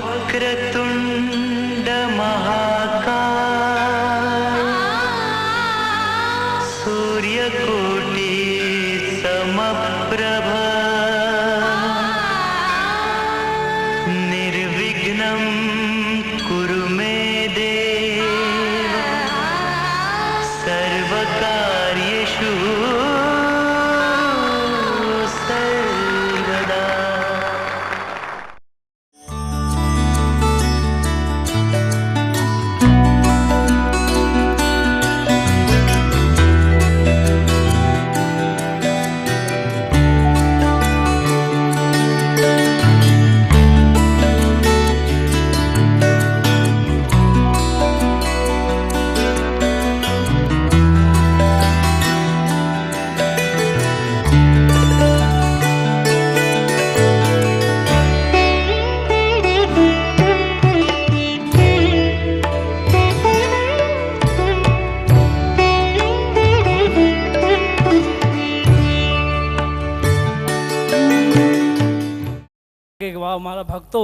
वक्रतुंड महाकाय सूर्यकोटि समप्रभ निर्विघ्नं कुरु मे देव सर्वकार्येषु सर्वदा। મારા ભક્તો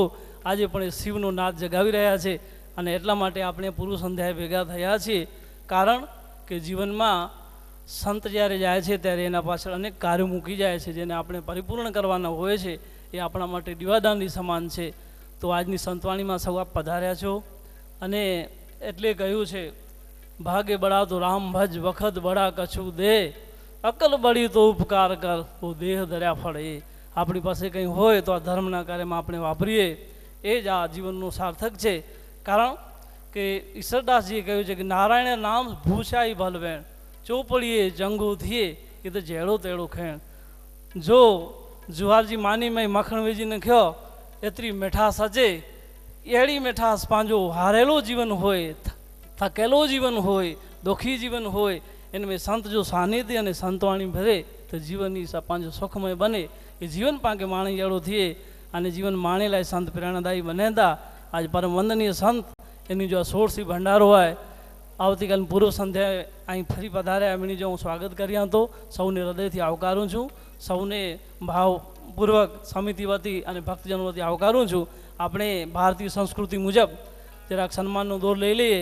આજે પણ શિવનો નાદ જગાવી રહ્યા છે અને એટલા માટે આપણે પૂર્વ સંધ્યાએ ભેગા થયા છીએ, કારણ કે જીવનમાં સંત જ્યારે જાય છે ત્યારે એના પાછળ અનેક કાર્યો મૂકી જાય છે જેને આપણે પરિપૂર્ણ કરવાના હોય છે. એ આપણા માટે દીવાદાનની સમાન છે. તો આજની સંતવાણીમાં સૌ આપ પધાર્યા છો અને એટલે કહ્યું છે, ભાગે બળા તો રામ ભજ વખત બળા કછું દે, અકલ બળી તો ઉપકાર કર તો દેહ ધર્યા ફળ. એ આપણી પાસે કંઈ હોય તો આ ધર્મના કાર્યમાં આપણે વાપરીએ, એ જ આ જીવનનું સાર્થક છે. કારણ કે ઈશ્વરદાસજીએ કહ્યું છે કે નારાયણ નામ ભૂષાઈ ભલવેણ, ચોપડીએ જંગો થઈએ એ તો જેડો તેડો ખેણ. જો જુહારજી માની મેં મખણ વેજીને ખ્યો એતરી મીઠાશ અચે, એડી મીઠાશ પાંજો હારેલો જીવન હોય, થકેલો જીવન હોય, દુઃખી જીવન હોય, એને મેં સંત જો સાનિધ્ય અને સંતવાણી ભરે તો જીવનની પાંજો સુખમય બને. એ જીવન પાંકે માણી એડો થઈએ અને જીવન માણેલા સંત પ્રેરણાદાયી બનેતા. આજ પરમ વંદનીય સંત એની જો 16 ભંડારો હોય, આવતીકાલ પૂર્વ સંધ્યાએ અહીં ફરી પધાર્યા એમની જો હું સ્વાગત કર્યા તો સૌને હૃદયથી આવકારું છું. સૌને ભાવપૂર્વક સમિતિ વતી અને ભક્તજનો વતી આવકારું છું. આપણે ભારતીય સંસ્કૃતિ મુજબ જરાક સન્માનનો દોર લઈ લઈએ.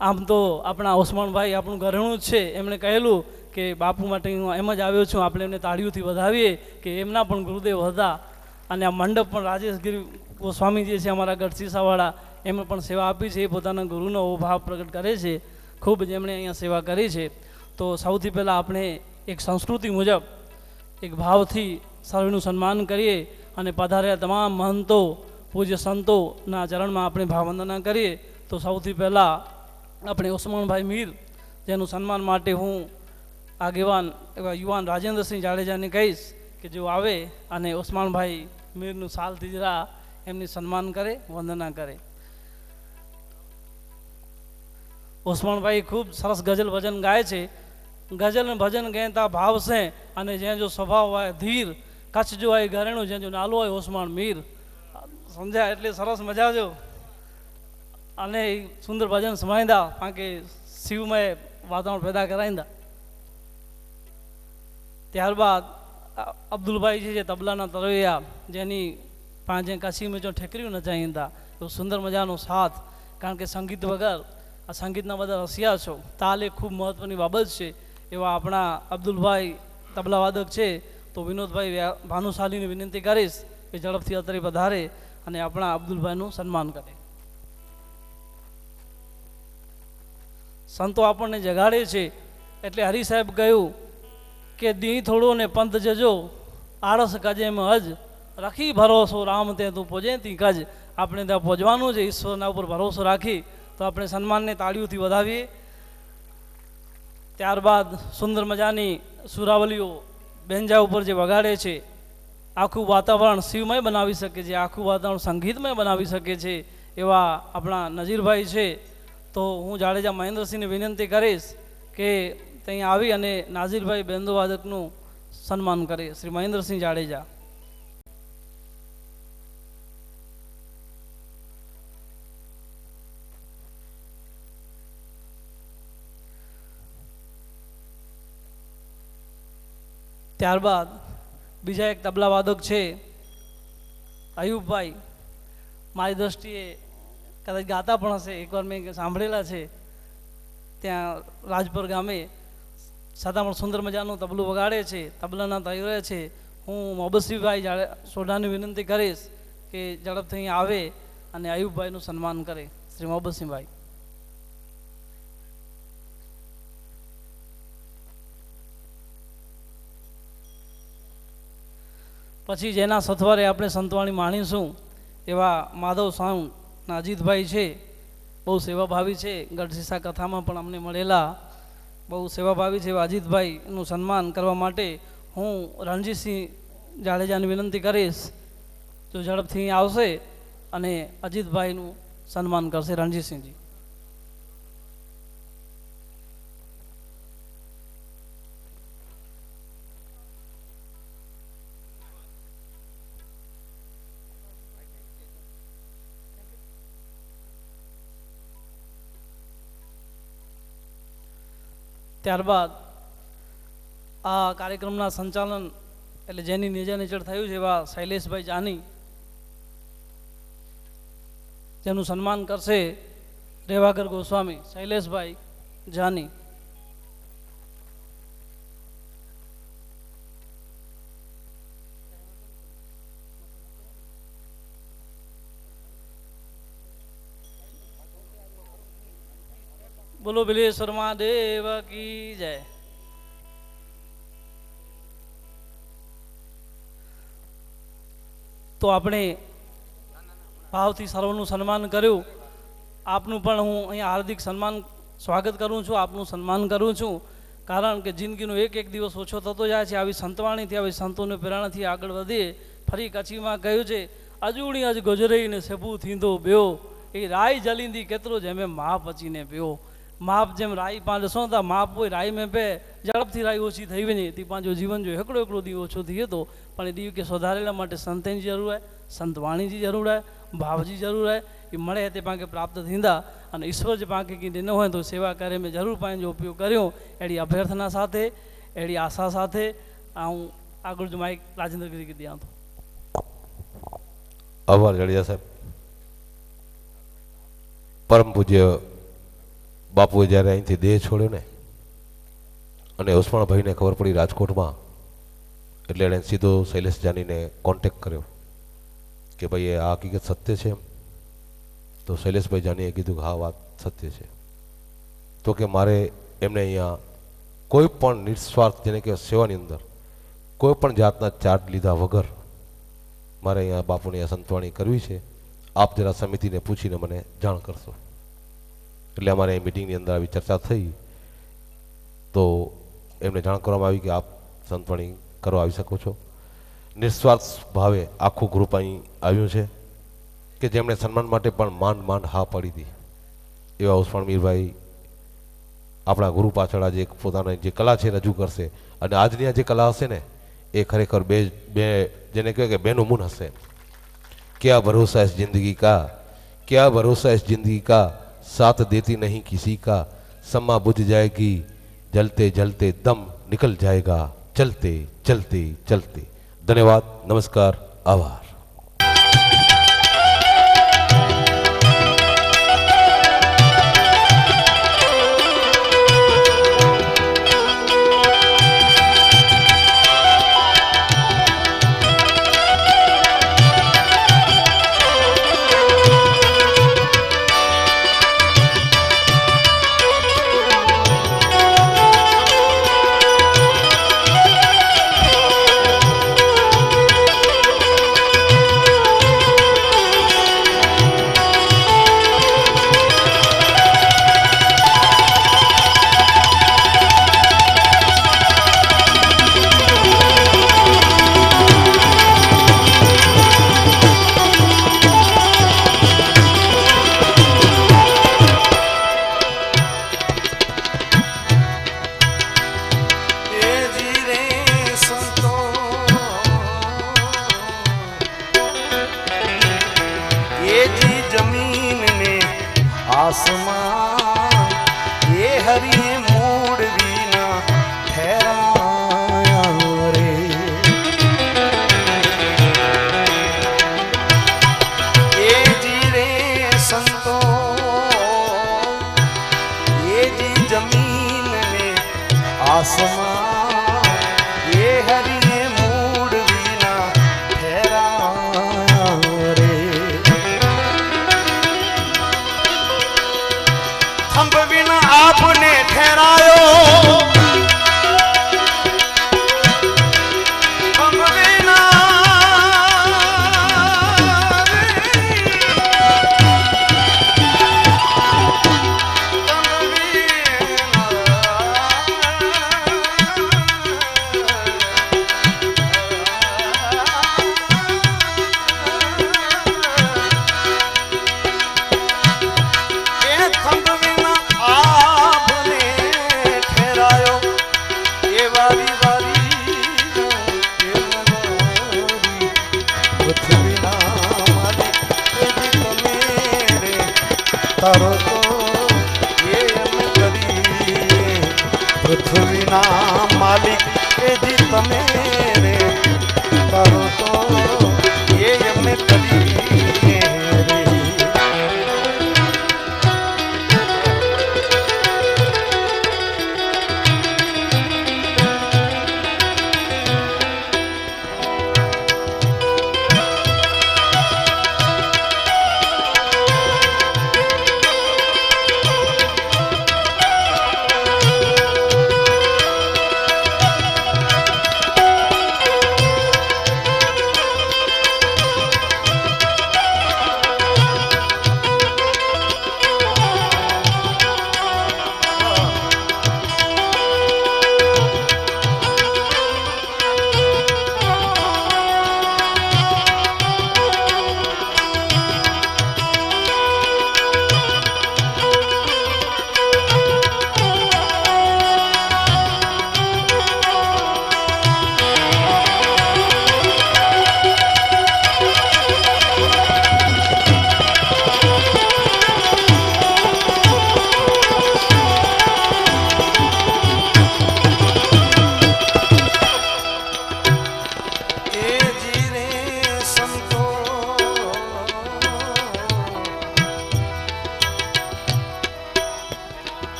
આમ તો આપણા ઓસમાણભાઈ આપણું ઘરેણું જ છે, એમણે કહેલું કે બાપુ માટે હું એમ જ આવ્યો છું, આપણે એમને તાળીઓથી વધાવીએ કે એમના પણ ગુરુદેવ હતા. અને આ મંડપ પણ રાજેશગીરી ગોસ્વામી જે છે અમારા ગઢસીસાવાળા, એમણે પણ સેવા આપી છે. એ પોતાના ગુરુનો ભાવ પ્રગટ કરે છે, ખૂબ જ એમણે અહીંયા સેવા કરી છે. તો સૌથી પહેલાં આપણે એક સંસ્કૃતિ મુજબ એક ભાવથી સર્વનું સન્માન કરીએ અને પધાર્યા તમામ મહંતો પૂજ્ય સંતોના ચરણમાં આપણે ભાવવંદના કરીએ. તો સૌથી પહેલાં આપણે ઓસમાણભાઈ મીર, જેનું સન્માન માટે હું આગેવાન એવા યુવાન રાજેન્દ્રસિંહ જાડેજાને કહીશ કે જો આવે અને ઓસમાણભાઈ મીરનું સાલ તીજરા એમની સન્માન કરે, વંદના કરે. ઓસમાણભાઈ ખૂબ સરસ ગઝલ ભજન ગાય છે. ગઝલ ભજન ગેતા ભાવ છે અને જ્યાં જો સ્વભાવ હોય ધીર, કચ્છ જો હોય ઘરેણું, જ્યાં જો નાલો હોય ઓસમાણ મીર. સમજ્યા? એટલે સરસ મજા જો અને સુંદર ભજન સમાયદા પાંકે શિવમય વાતાવરણ પેદા કરાયદા. ત્યારબાદ અબ્દુલભાઈ છે જે તબલાના તરવૈયા, જેની પાંચે કાશીમાં જો ઠેકર્યું ન ચાહીતા તો સુંદર મજાનો સાથ. કારણ કે સંગીત વગર આ સંગીતના બધા રસિયા છો, તાલ એ ખૂબ મહત્ત્વની બાબત છે. એવા આપણા અબ્દુલભાઈ તબલાવાદક છે. તો વિનોદભાઈ ભાનુશાલીની વિનંતી કરીશ કે ઝડપથી અત્રે પધારે અને આપણા અબ્દુલભાઈનું સન્માન કરે. સંતો આપણને જગાડે છે એટલે હરિ સાહેબ કહ્યું કે દી થોડો ને પંથ જજો, આળસ કજે મ હજ, રાખી ભરોસો રામ તે તું પોજે તી કજ. આપણે ત્યાં પહોંચવાનું છે, ઈશ્વરના ઉપર ભરોસો રાખી. તો આપણે સન્માનને તાળીઓથી વધાવીએ. ત્યારબાદ સુંદર મજાની સુરાવલીઓ બેન્જા ઉપર જે વગાડે છે, આખું વાતાવરણ શિવમય બનાવી શકે છે, આખું વાતાવરણ સંગીતમય બનાવી શકે છે એવા આપણા નજીરભાઈ છે. તો હું જાડેજા મહેન્દ્રસિંહને વિનંતી કરીશ કે ત્યાં આવી અને નાઝીરભાઈ બેન્દોવાદકનું સન્માન કરે. શ્રી મહેન્દ્રસિંહ જાડેજા. ત્યારબાદ બીજા એક તબલા વાદક છે અયુબભાઈ, મારી દ્રષ્ટિએ કદાચ ગાતા પણ હશે, એકવાર મેં સાંભળેલા છે. ત્યાં રાજપર ગામે છતાં પણ સુંદર મજાનું તબલું વગાડે છે, તબલાના તૈયાર છે. હું મોહબ્બતસિંહભાઈ સોઢાની વિનંતી કરીશ કે ઝડપથી અહીં આવે અને આયુબભાઈનું સન્માન કરે. શ્રી મોહબ્બતસિંહભાઈ. પછી જેના સથવારે આપણે સંતવાણી માણીશું એવા માધવ સાઉન્ડના અજીતભાઈ છે, બહુ સેવાભાવી છે. ગઢશીસા કથામાં પણ અમને મળેલા, બહુ સેવાભાવી છે. એવા અજીતભાઈનું સન્માન કરવા માટે હું રણજીતસિંહ જાડેજાની વિનંતી કરીશ જો ઝડપથી આવશે અને અજીતભાઈનું સન્માન કરશે. રણજીતસિંહજી. ત્યારબાદ આ કાર્યક્રમના સંચાલન એટલે જેની નેજા નેચર થયું છે એવા શૈલેષભાઈ જાની, જેનું સન્માન કરશે રેવાગર ગોસ્વામી. શૈલેષભાઈ જાની. બોલો બિલેશ્વર મહાદેવ કી જય. તો આપણે ભાવથી સર્વનું સન્માન કર્યું. આપનું પણ હું અહીંયા હાર્દિક સ્વાગત કરું છું, આપનું સન્માન કરું છું. કારણ કે જિંદગીનો એક એક દિવસ ઓછો થતો જાય છે. આવી સંતવાણીથી, આવી સંતોની પ્રેરણાથી આગળ વધીએ. ફરી કચ્છીમાં કહ્યું છે, અજુણી અજ ગુજરીને સેબુ થીંદો બેઓ, એ રાઈ જલીંદી કેતરો જેમે મા પચીને પીઓ. માપ જેમ રાઈ પાંચસો હતા, માપ હોય રાઈ મેં બે ઝડપથી રાઈ ઓછી થઈ નહીં. તે પાંચો જીવન જો એકડો એકડો દીવ ઓછો થયો હતો, પણ એ દીવ કે સુધારેલા માટે સંતની જરૂર હે, સંતવાણીજી જરૂર હે, ભાવજી જરૂર હે. એ મળે તે પાંકે પ્રાપ્ત થીંदा અને ઈશ્વર જે પાંકે કીધે ન હોય તો સેવા કરે મેં જરૂર પાંજો ઉપયોગ કર્યો. એડી અભ્યર્થના સાથે, એડી આશા સાથે હું આગળ જો માઇક રાજેન્દ્ર ગીરી કીધી હતો. આભાર જાડેજા સાહેબ. પરમ પૂજ્ય બાપુએ જ્યારે અહીંથી દેહ છોડ્યો ને અને ઉસ્માણભાઈને ખબર પડી રાજકોટમાં, એટલે એણે સીધો શૈલેષ જાનીને કોન્ટેક્ટ કર્યો કે ભાઈ આ હકીકત સત્ય છે એમ. તો શૈલેષભાઈ જાનીએ કીધું કે હા વાત સત્ય છે. તો કે મારે એમને અહીંયા કોઈ પણ નિસ્વાર્થ જેને કે સેવાની અંદર કોઈ પણ જાતના ચાર્જ લીધા વગર મારે અહીંયા બાપુને અહીંયા સંતવાણી કરવી છે. આપ જરા સમિતિને પૂછીને મને જાણ કરશો. એટલે અમારે મિટિંગની અંદર આવી ચર્ચા થઈ તો એમને જાણ કરવામાં આવી કે આપ સંતવાણી કરવા આવી શકો છો. નિસ્વાર્થ ભાવે આખું ગ્રુપ અહીં આવ્યું છે કે જેમણે સન્માન માટે પણ માંડ હા પાડી હતી. એવા ઉસ્માણ મીરભાઈ આપણા ગુરુ પાછળ આજે એક પોતાની જે કલા છે રજૂ કરશે. અને આજની આ જે કલા હશે ને એ ખરેખર બે જેને કહેવાય કે બેનું મૂન હશે. क्या भरोसा इस जिंदगी का, क्या भरोसा इस जिंदगी का, साथ देती नहीं किसी का, समा बुझ जाएगी जलते जलते दम निकल जाएगा चलते चलते चलते. धन्यवाद, नमस्कार, आभार. आसमान ये हरी मूड वीना ठहराया रे. ये जी આસમાન એ હરિએ મૂળ વિના ઠેરાયા રે થંભ વિના આપને ઠેરાયો તારો તો એમ કરીએ પૃથ્વીના માલિક એ જી તમે રે તારો તો એમ કરીએ રે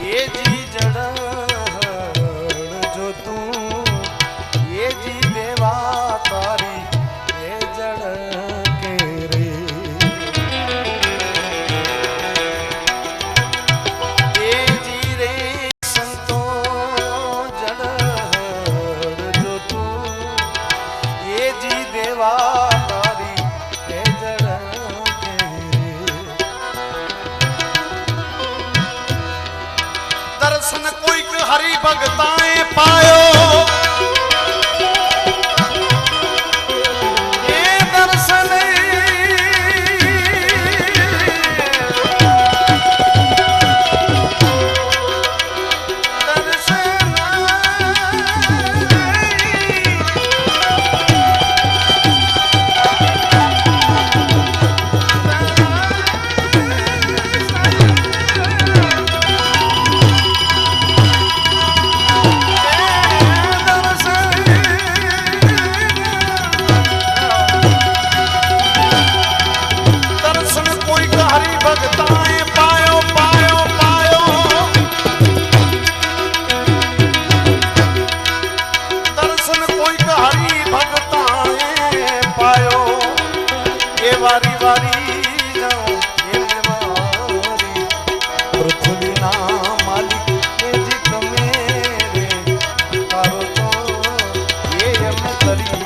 ये जी जड़ जो तू ये जी देवा तारी ये जड़ के रे ये जी रे संतो जड़ जो तू ये जी देवा तारी ये जड़ के रे दर्शन कोई हरि भगताए पायो ये दर्शन वारी वारी जाओ ये वारी पृथ्वी ना मालिक ए जी તમે રે તારો તો એમ કરી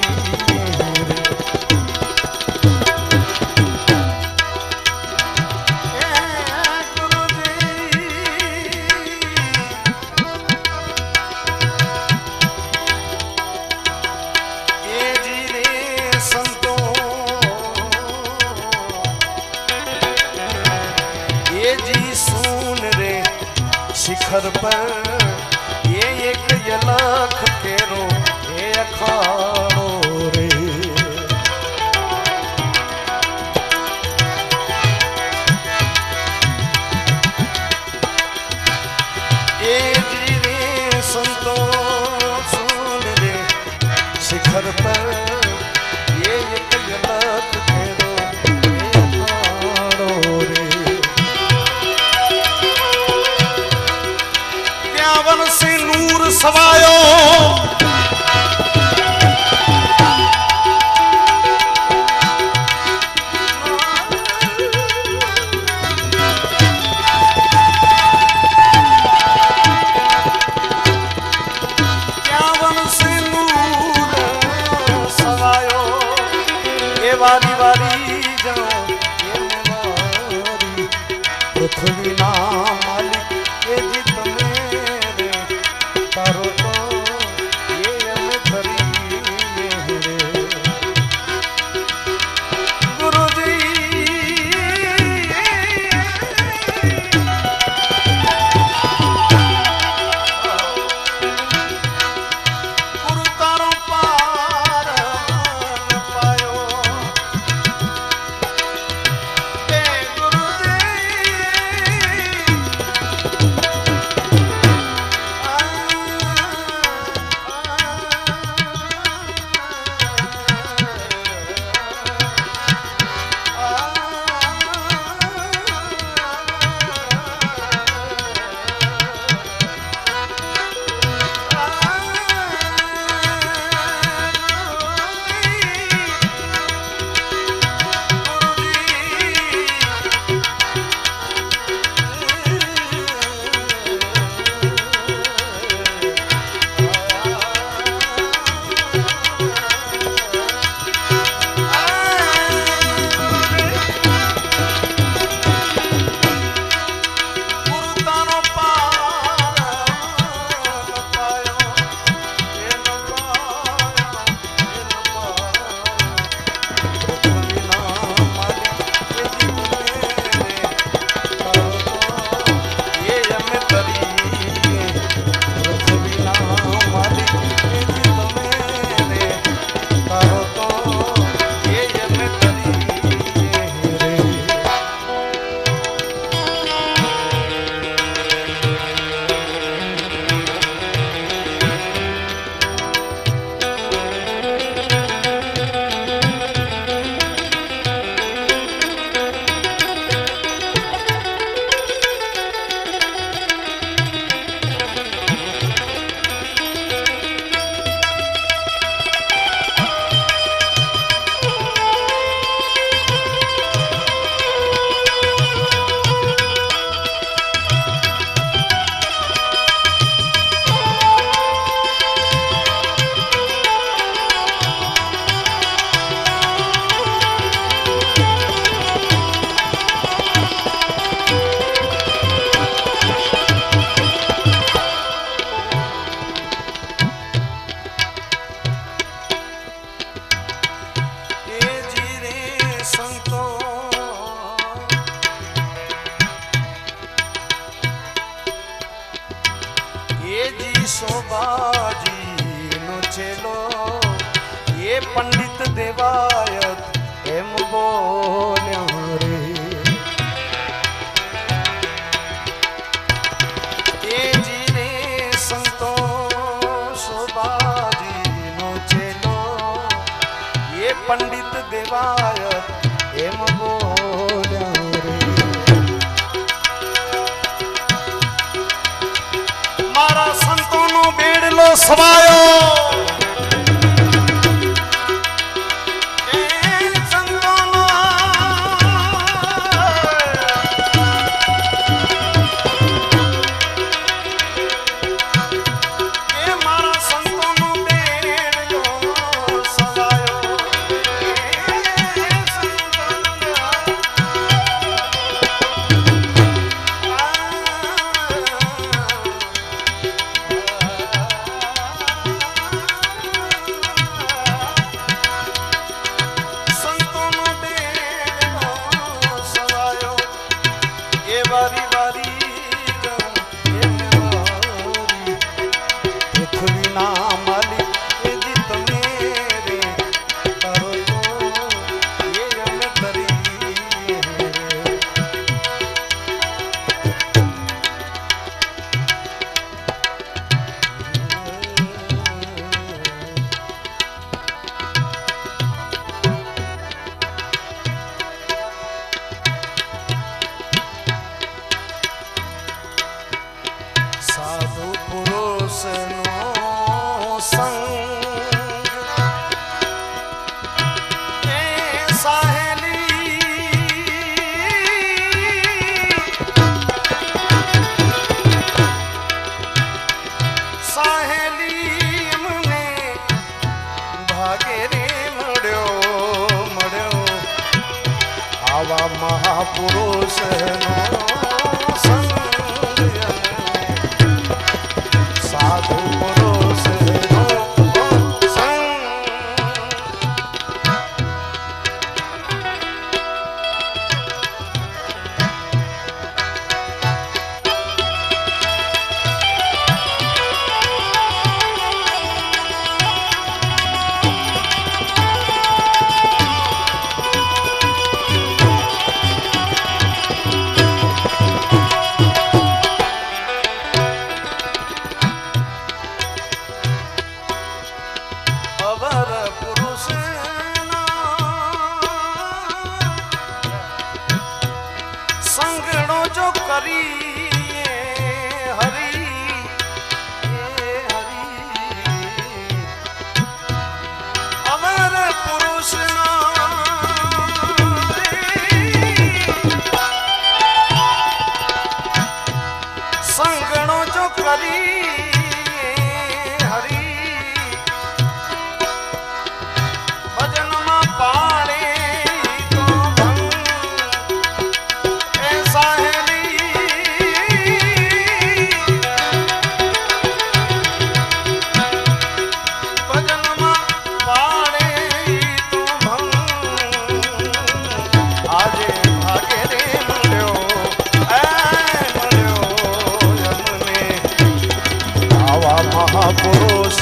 शिखर पर ये एक यलख केरो ये अखाड़ो रे ये जी रे संतो सुन रे शिखर पर ये સવાયો વારી વારી જાઉં પૃથ્વીના માલિક એ જી તમે રે તારો તો એ અમે ધરીએ રે ગુરુજી ગુરુ તારો પાર પાયો શોભાજી નો ચેલો એ પંડિત દેવાયત એમ બોલ્યા રે એ જીને સંતો શોભાજી નો ચેલો એ પંડિત દેવાયત એમ બોલ્યા રે મારા સંતોનો બેડલો સવાયો આવા મહાપુરુષનો સંગ સાધુ પુરુષનો સંગ અવર પુરુષના સંગણો જો કરીએ હરી અવર પુરુષના સંગણો જો કરી ભજનમાં પાડે તો ભંગ એ સાહેલી ભજનમાં પાડે તો ભંગ આજે ભાગે રે મળ્યો યમને આવા મહાપુરુષ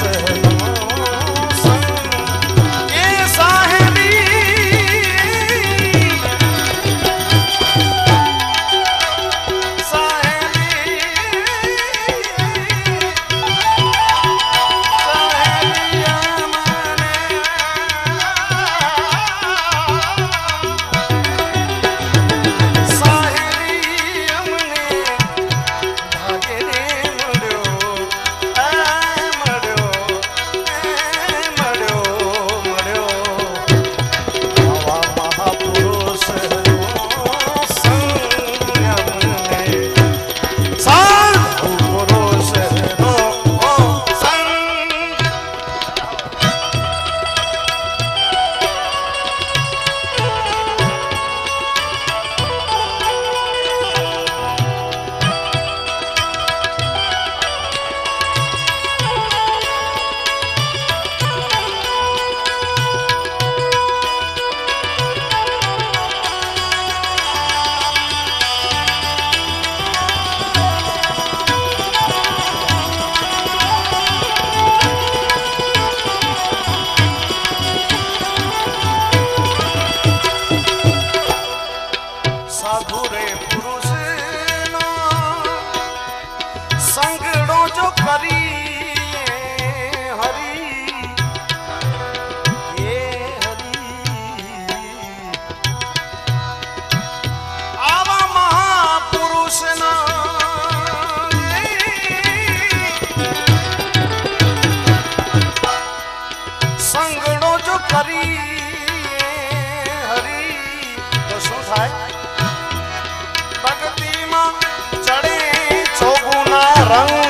સાધુ રે પુરુષનો સંગડો જો કરી હરી એ હરી આવા મહાપુરુષના સંગડો જો કરી હરી તો શું થાય ભક્તિમાં ચડે ચોગુના રંગ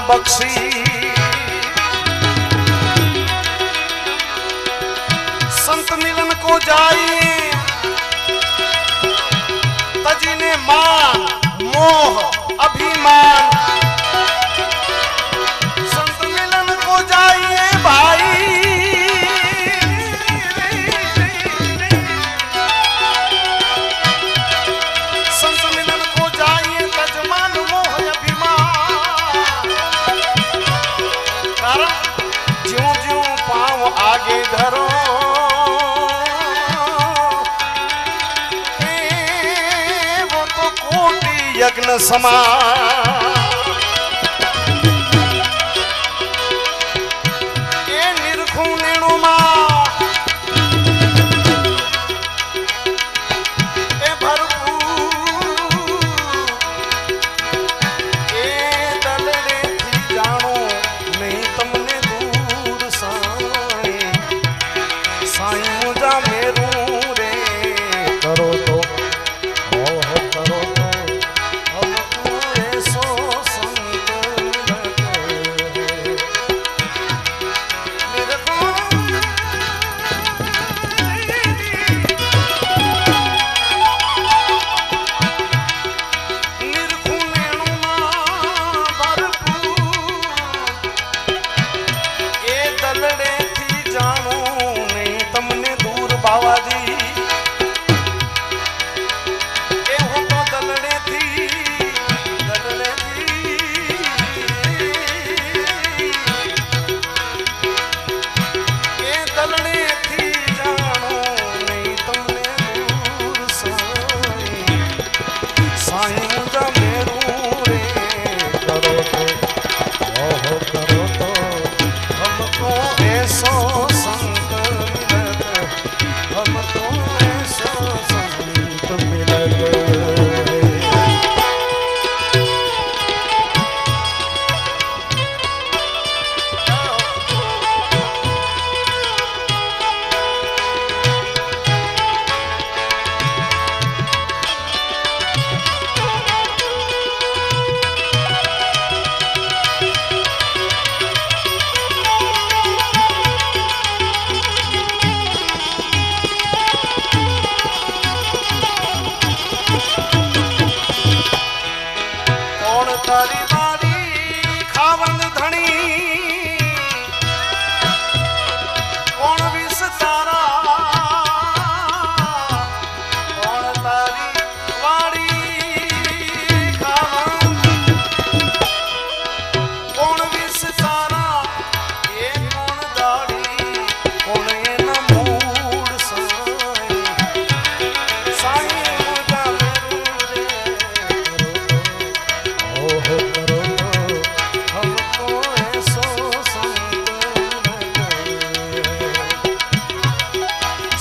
बख्शी संत मिलन को जाइए तजीने मान मोह अभिमान संत मिलन को जाइए भाई संत मिलन को जाइए तजमान मोह अभिमान कारण ज्यों ज्यों पाँव आगे धरो यज्ञ समा ये निरखूं नेणुमा ए भरपूर ए दलड़े थी जानो नहीं तमने दूर साई साई मुझा मेरू रे करो तो करो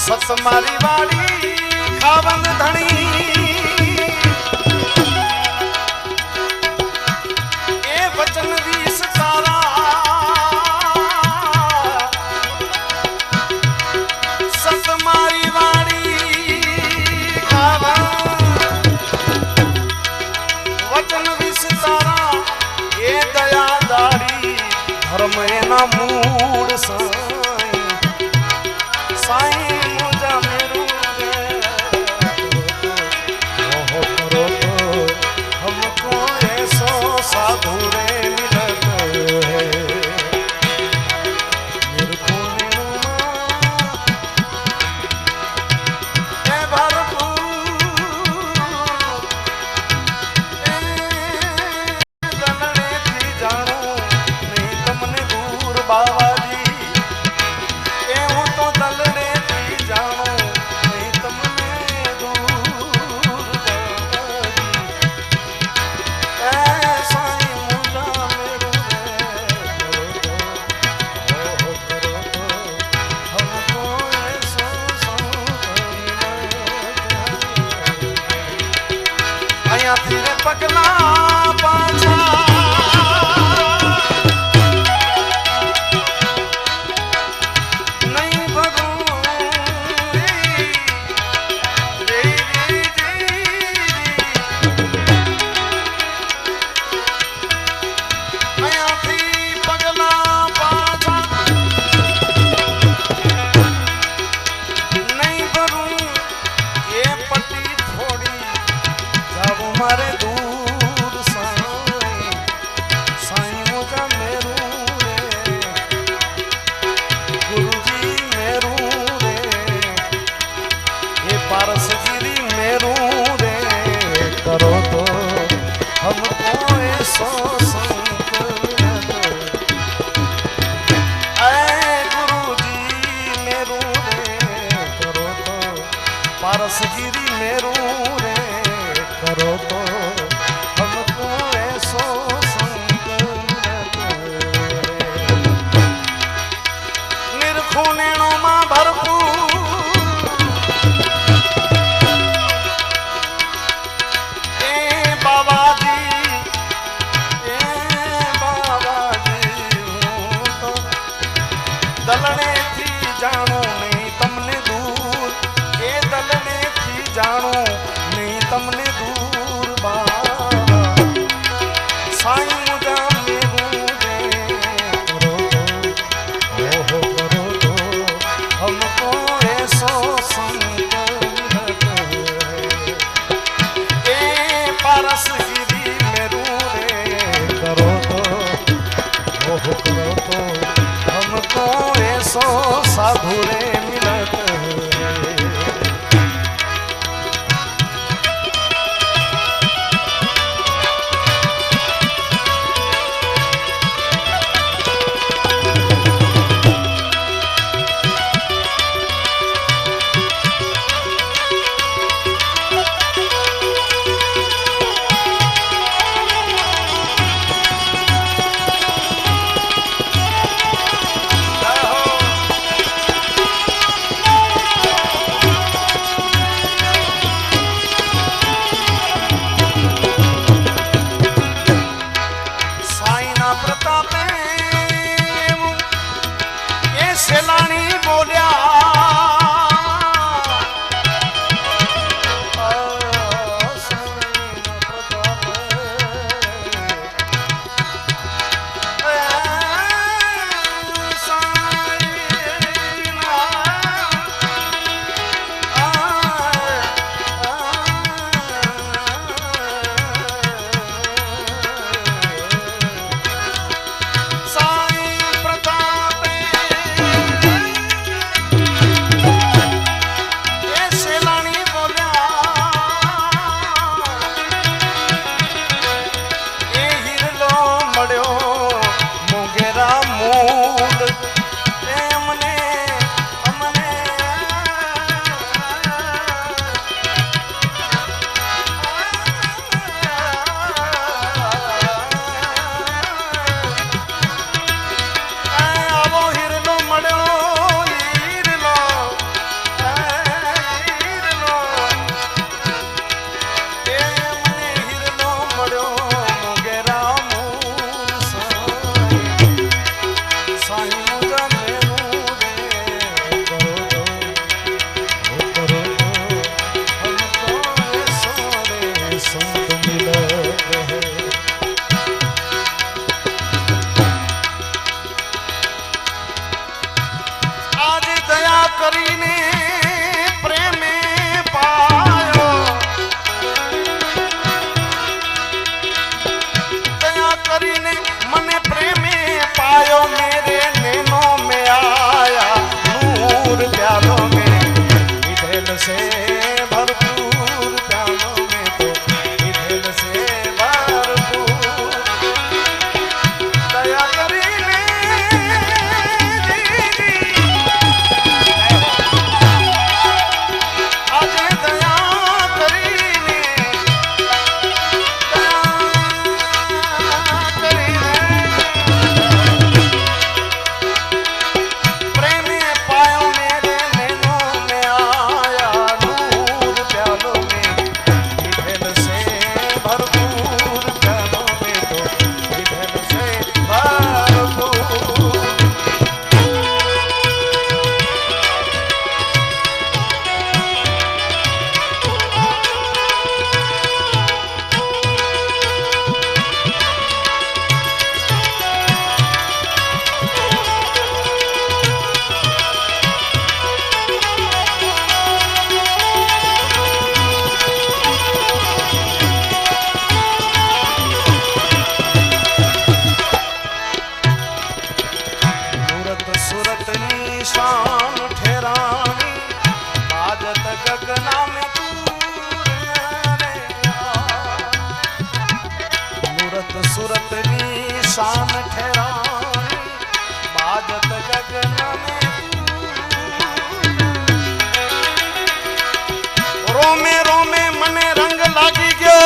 सतमारी वाली खावन धनी ए वचन वीस तारा सतमारी वाली खावन वचन वीस तारा ए दया दारी धर्म ना मूड साईं पगला पाछा नहीं भगो मोह करो तो हमको ऐसो साधु रे मिलत है। शान ठहराए बाजत गगन में रोमे रोमे मने रंग लागी गयो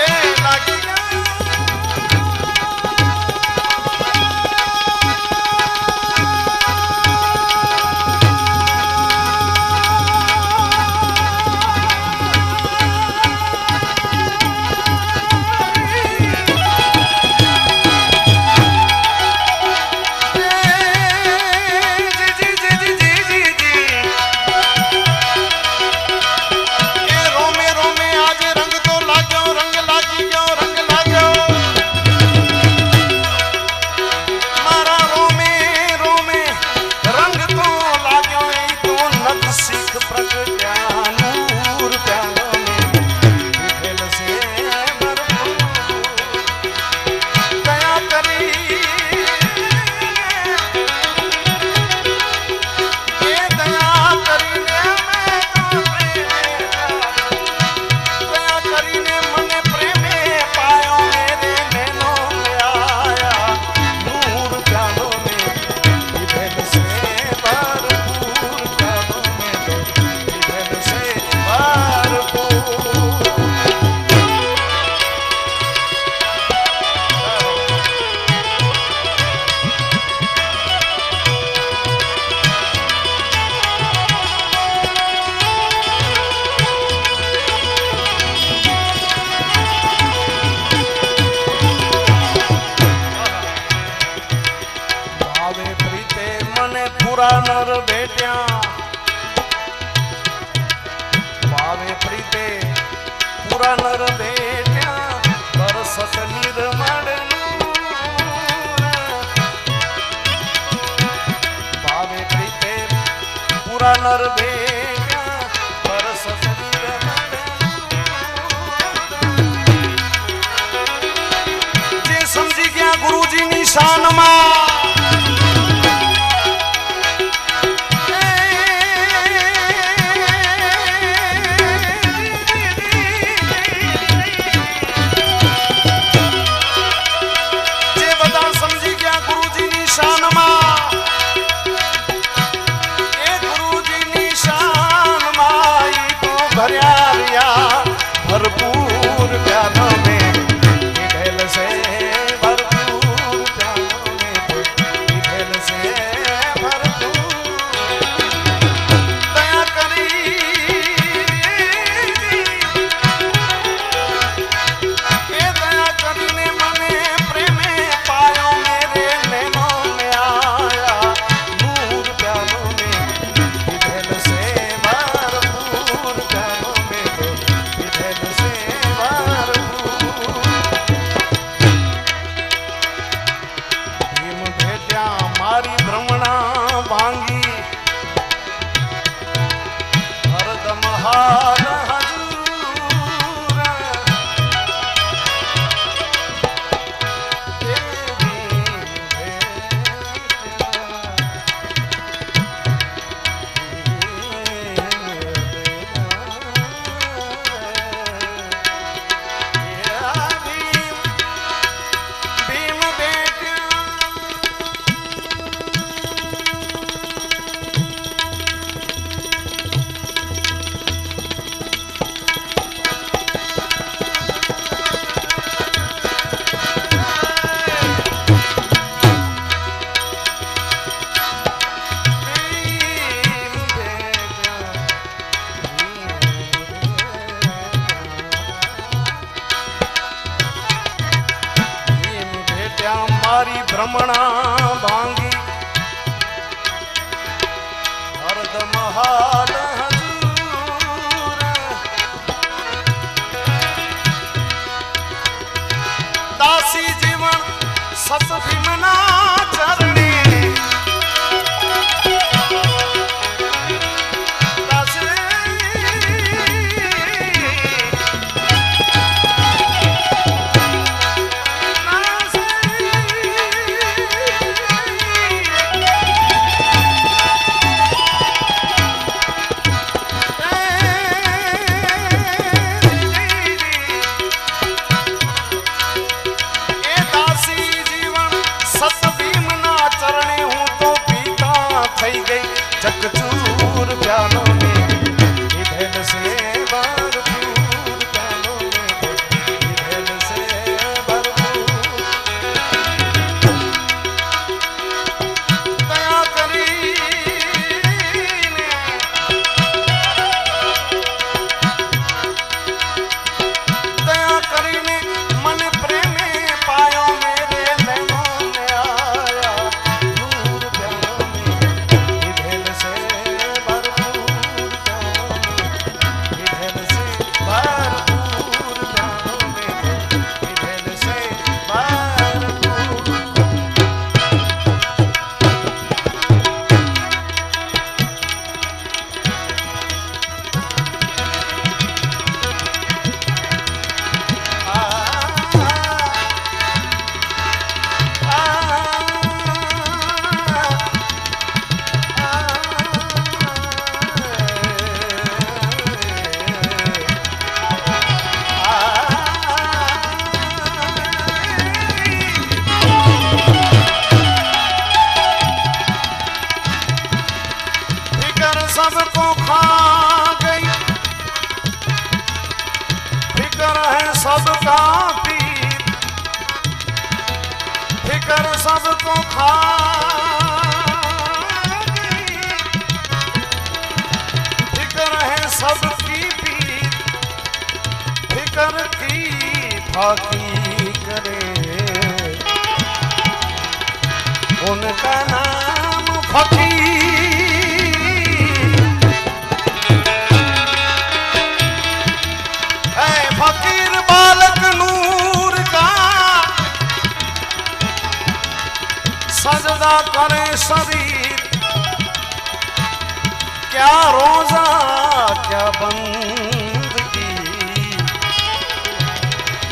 ए लागी गयो भेट्या पावे प्रीते पूरा नर भेट्या बरसत निर्मल पावे प्रीते पूरा नर भेट्या बरसत निर्मल जे समझी गया गुरुजी निशान में भरपूर प्यालों में ढेल से भरपूर प्यालों में ढेल से भरपूर दया करी ये दया करी ने मने प्रेमे पायो मेरे नैनों में आया नूर प्यालों में ढेल से भरपूर प्यालों में मारी भ्रमणा भांगी हरदम हाल हजूर मारी भ्रमणा भांगी हरदम हाल हजूर दासी जीवन सत भीमना चरणी चकचूर प्यालों में ढेल से भरपूर प्यालों में ढेल से भरपूर दया करी दया करी ने मन प्रेमे पायो मेरे नैनों में आया नूर प्यालों में ढेल से भरपूर प्यालों में ढेल से भरपूर प्यालों में ढेल से भरपूर फिकर सबको खा गई फिकर है सबका पीर फिकर सबको खा गई फिकर है सबकी पीर फिकर की फाकी करे उनका नाम फकीर जुदा करे शरीर, क्या रोजा क्या बंदगी,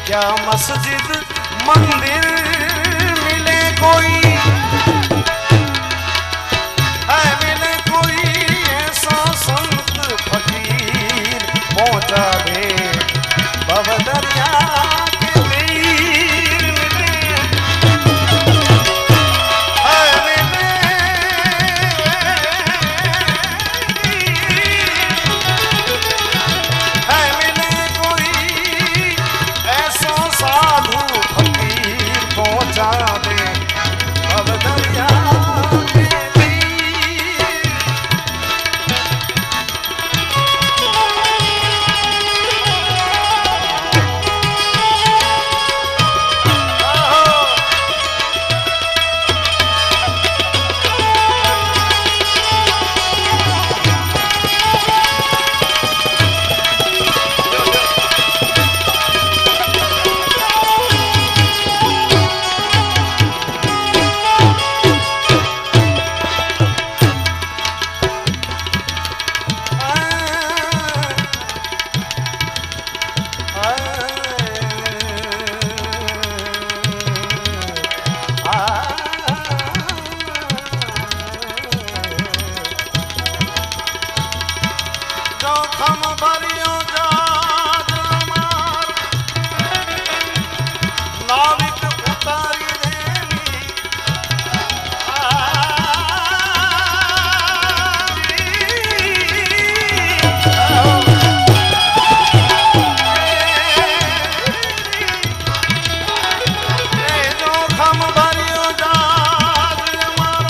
क्या मस्जिद मंदिर मिले कोई, है मिले कोई ऐसा संत फकीर पहुंचा दे भव दरिया के तीर मिले, है मिले कोई ऐसा साधु फकीर पहुंचा दे भव दरिया के तीर। जोखम भरियो जहाज हमार, नाविक उतारी देवी, जोखम भरियो जहाज हमार,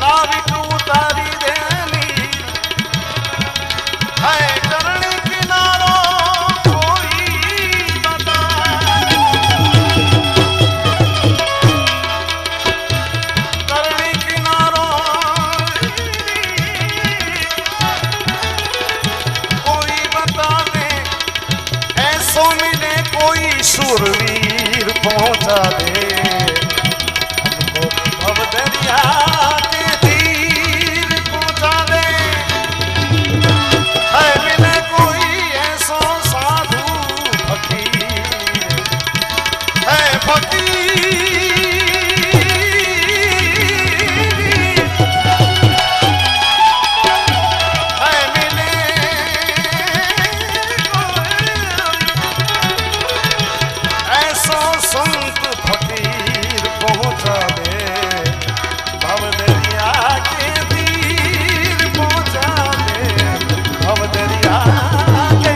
नाविक उतारी देवी, है करणी किनारो कोई बता, करणी किनारो कोई बता दे, ऐसो मिले कोई शूरवीर पहुंचा दे हमको भव दरिया के तीर पहुंचा दे, है मिले कोई ऐसा साधु फकीर, है फकीर, है मिले ऐसा संत फकीर पहुंचा दे भव दरिया के तीर पहुंचा दे भव दरिया के।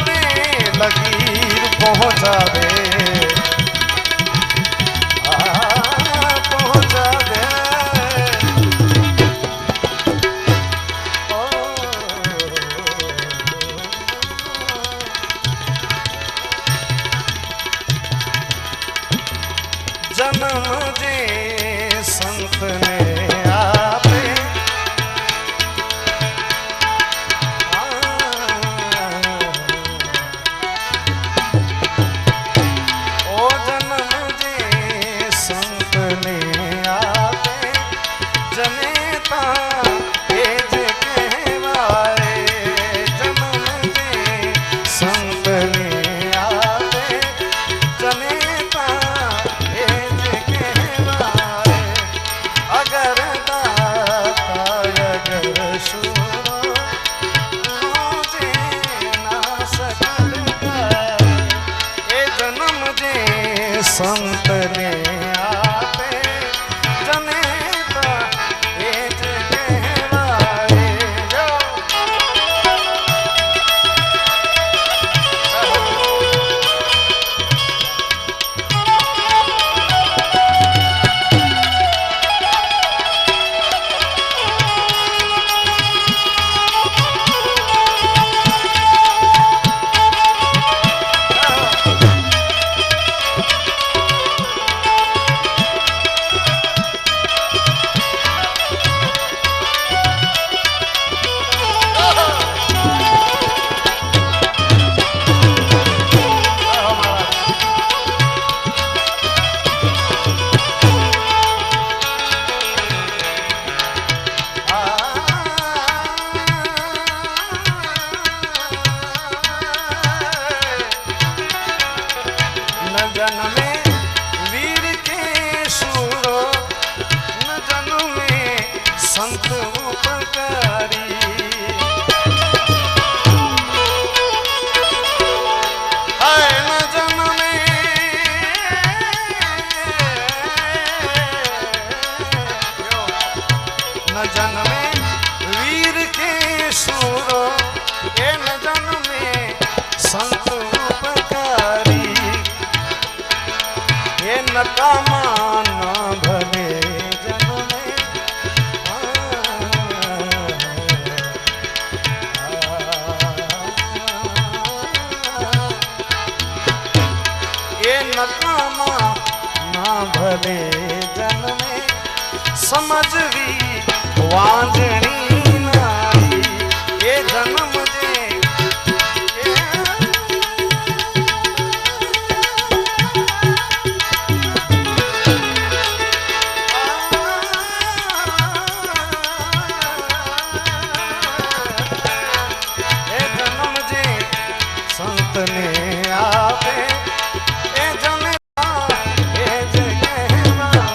ने लकीर पहुंचा दे, पहुंचा दे। जन्म जे संत ने आपे, ओ जन्म जे संत ने आपे, जनेता एज कहवाए। जन्म जे संत ने आपे, जनेता एज कहवाए। अगर दाता अगर सुनो, मुझे ना सकल कर। ए जन्म जे संत ने आपे, जनेता एज कहवाए। जो न जन्मे वीर के शूरो, न जन्मे संत उपकारी। हाय न जन्मे, न जन्मे वीर के शूरो, ए न जन्मे संत उपकारी। ये नकामा न भले जन्मे, ये नकामा न भले जन्मे, समझवी वांझणी नारी। ये जन्म जे संत ने आपे, ए जनेता एज कहवाए।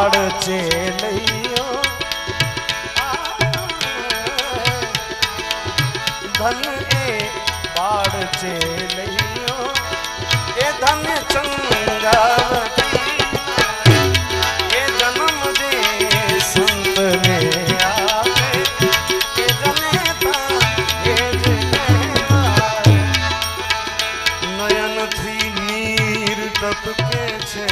बाड़ चेलियो धन ए बाड़ चेलियो ए धन चंगावती ए जन्म दे संत ने आवे ए जनेता ए जनेता नयन थी नीर टपके छे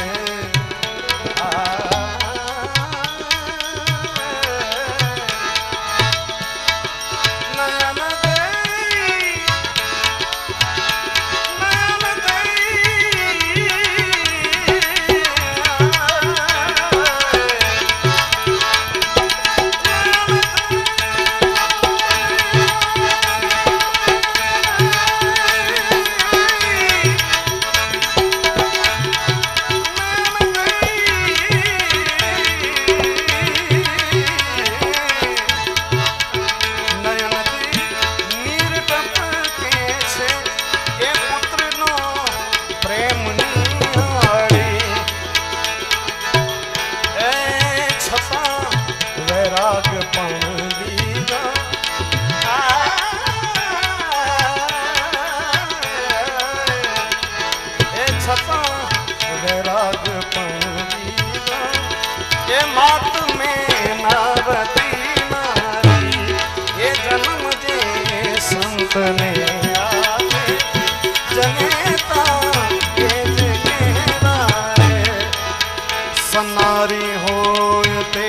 सनारी होय ते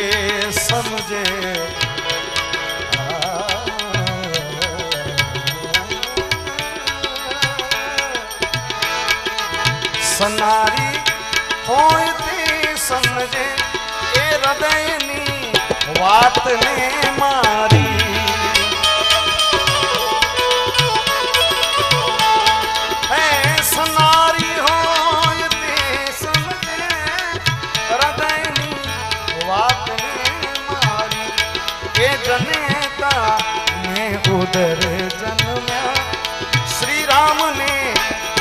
समझे सनारी होय ते समझे ए हृदयनी वात ने मारी सनारी होय ते समझे हृदयनी वात ने मारी ए जनेता ने उदर जन्म्या श्री राम ने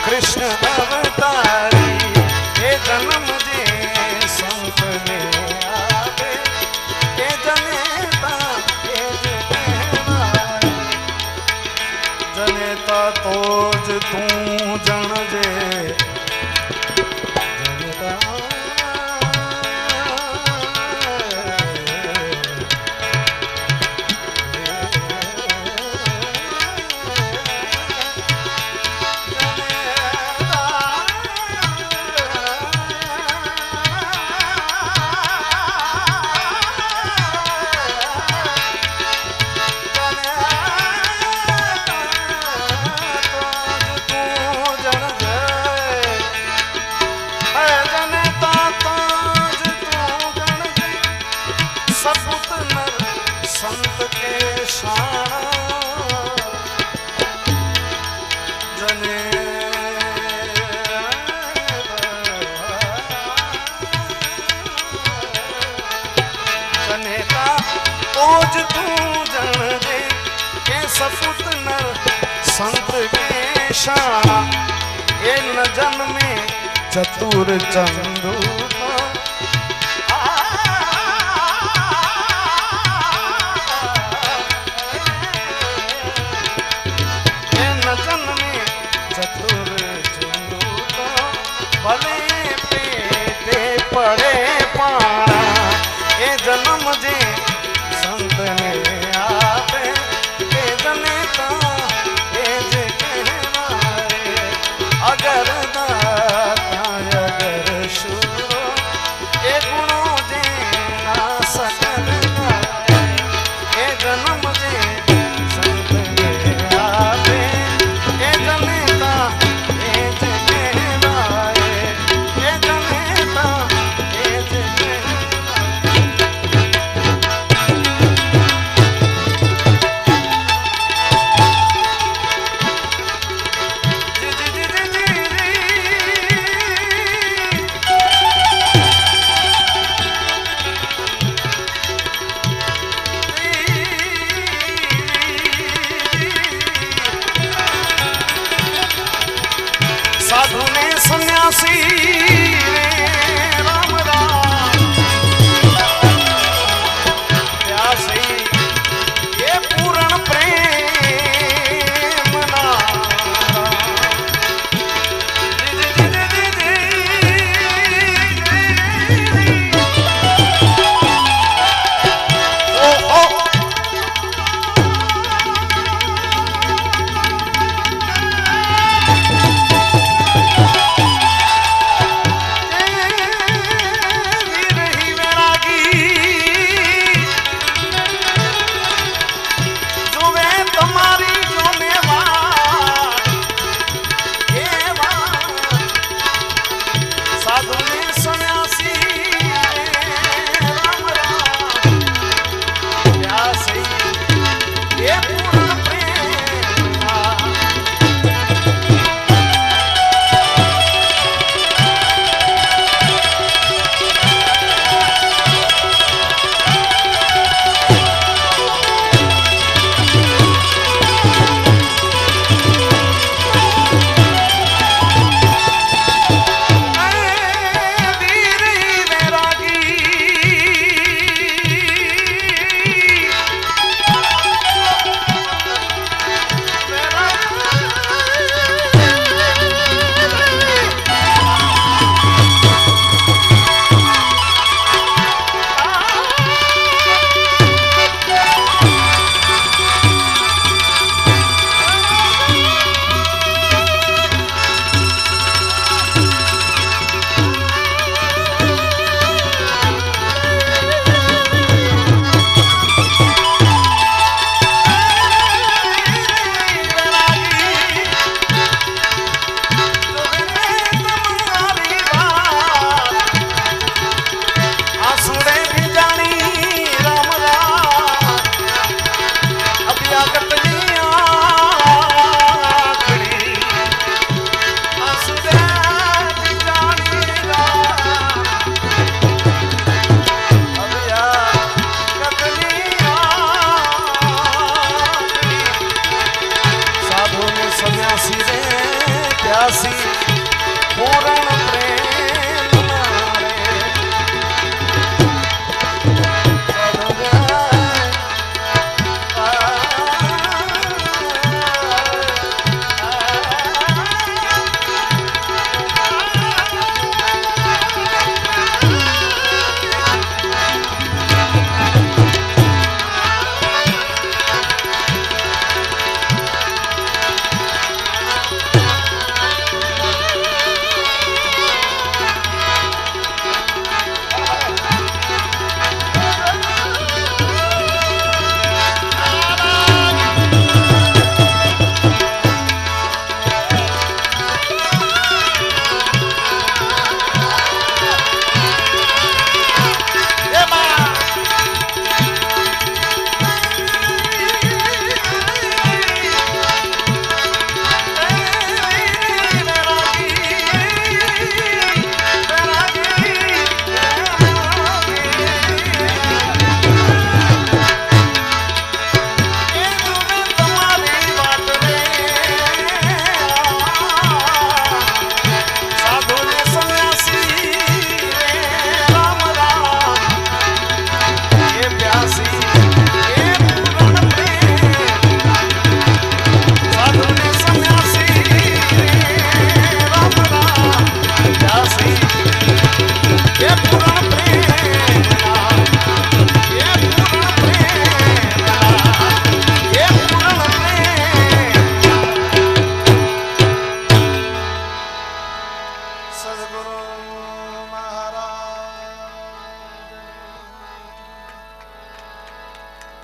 कृष्ण अवतारी ए जन्म दे संत ने आवे ए जनेता ए जनेता तोज तू जन जे संत के शाना जने जनेता तोज तू जन दे के सपुत नर संत के शाना ए न जन्मे चतुर चंदू भले पेटे पड़े पाना ए जन्म जे संत ने आवे ए जनेता ए जे कहवारे अगर दाता अगर शूरो ए गुणों जे ना सकल ए जन्म जे संत ने आवे ए जनेता ए जे साधु ने सन्यासी रे राम राम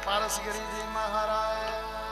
પારસગીરીજી મહારાજ